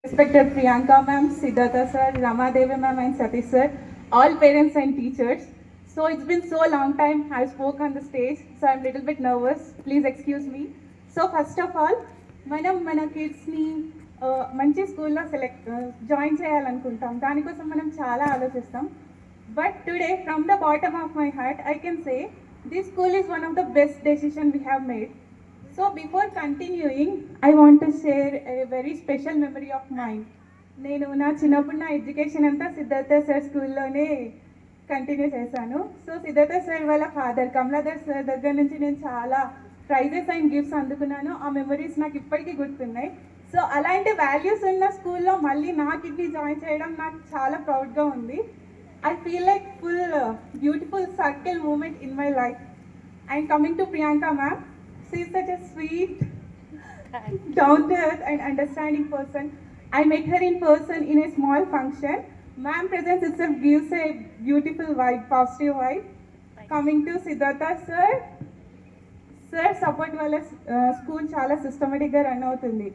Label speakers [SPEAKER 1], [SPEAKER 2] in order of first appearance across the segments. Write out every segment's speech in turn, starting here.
[SPEAKER 1] Respected Priyanka ma'am, Siddhartha sir, Ramadevi ma'am and Satish sir, all parents and teachers. So it's been so long time I spoke on the stage, so I'm a little bit nervous. Please excuse me. So first of all, మనం మన కిడ్స్ని మంచి స్కూల్లో join చేయాలనుకుంటాం. దానికోసం మనం చాలా ఆలోచిస్తాం. But today from the bottom of my heart I can say this school is one of the best decision we have made. So before continuing, I want to share a very special memory of mine. నేను నా చిన్నప్పుడు నా education అంతా Siddhartha sir స్కూల్లోనే continue చేశాను. So Siddhartha sir వాళ్ళ father కమలాధర్ sir దగ్గర నుంచి నేను చాలా ప్రైజెస్ అండ్ గిఫ్ట్స్ అందుకున్నాను. ఆ మెమరీస్ నాకు ఇప్పటికీ గుర్తున్నాయి. సో అలాంటి వాల్యూస్ ఉన్న స్కూల్లో మళ్ళీ నా కిడ్ని జాయిన్ చేయడం నాకు చాలా ప్రౌడ్గా ఉంది. I feel like full beautiful circle moment in my life. And coming to Priyanka ma'am, she is such a sweet, down-to-earth and understanding person. I met her in person in a small function. Ma'am presence itself gives a beautiful vibe, positive vibe. Coming to Siddhartha sir, support wala school చాలా సిస్టమేటిక్గా run అవుతుంది.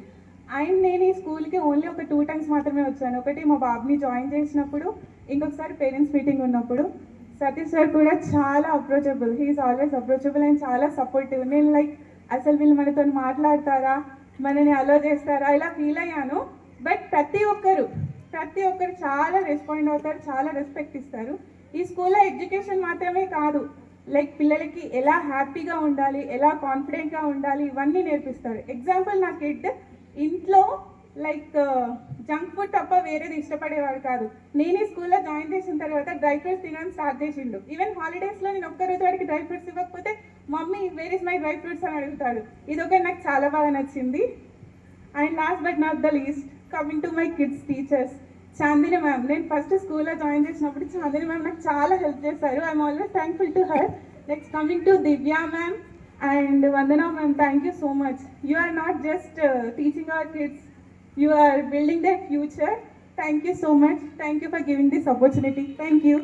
[SPEAKER 1] And నేను ఈ స్కూల్కి only ఒక 2 times మాత్రమే వచ్చాను. ఒకటి మా బాబుని జాయిన్ చేసినప్పుడు, ఇంకొకసారి పేరెంట్స్ మీటింగ్ ఉన్నప్పుడు. సతీష్ సార్ కూడా చాలా approachable, he's always approachable and చాలా సపోర్టివ్. నేను లైక్ అసలు వీళ్ళు మనతో మాట్లాడతారా, మనని అలో చేస్తారా ఇలా ఫీల్ అయ్యాను. బట్ ప్రతి ఒక్కరు చాలా రెస్పాండ్ అవుతారు, చాలా రెస్పెక్ట్ ఇస్తారు. ఈ స్కూల్లో ఎడ్యుకేషన్ మాత్రమే కాదు, లైక్ పిల్లలకి ఎలా హ్యాపీగా ఉండాలి, ఎలా కాన్ఫిడెంట్గా ఉండాలి, ఇవన్నీ నేర్పిస్తారు. ఎగ్జాంపుల్ నా కిడ్ ఇంట్లో లైక్ జంక్ ఫుడ్ తప్ప వేరేది ఇష్టపడేవాడు కాదు. నేను ఈ స్కూల్లో జాయిన్ చేసిన తర్వాత డ్రై ఫ్రూట్స్ తినడం స్టార్ట్ చేసిండు. ఈవెన్ హాలిడేస్లో నేను ఒక్కరోజు వాడికి డ్రై ఫ్రూట్స్ ఇవ్వకపోతే mummy where is my dry fruits అని అడుగుతాడు. ఇది ఒకటి నాకు చాలా బాగా నచ్చింది. And last but not the least, coming to my kids teachers, Chandini ma'am. నేను ఫస్ట్ స్కూల్లో జాయిన్ చేసినప్పుడు చాందిని మ్యామ్ నాకు చాలా హెల్ప్ చేశారు. I'm always thankful to her. Next coming to Divya ma'am and Vandana ma'am, thank you so much. You are not just teaching our kids, you are building their future. Thank you so much. Thank you for giving this opportunity. Thank you.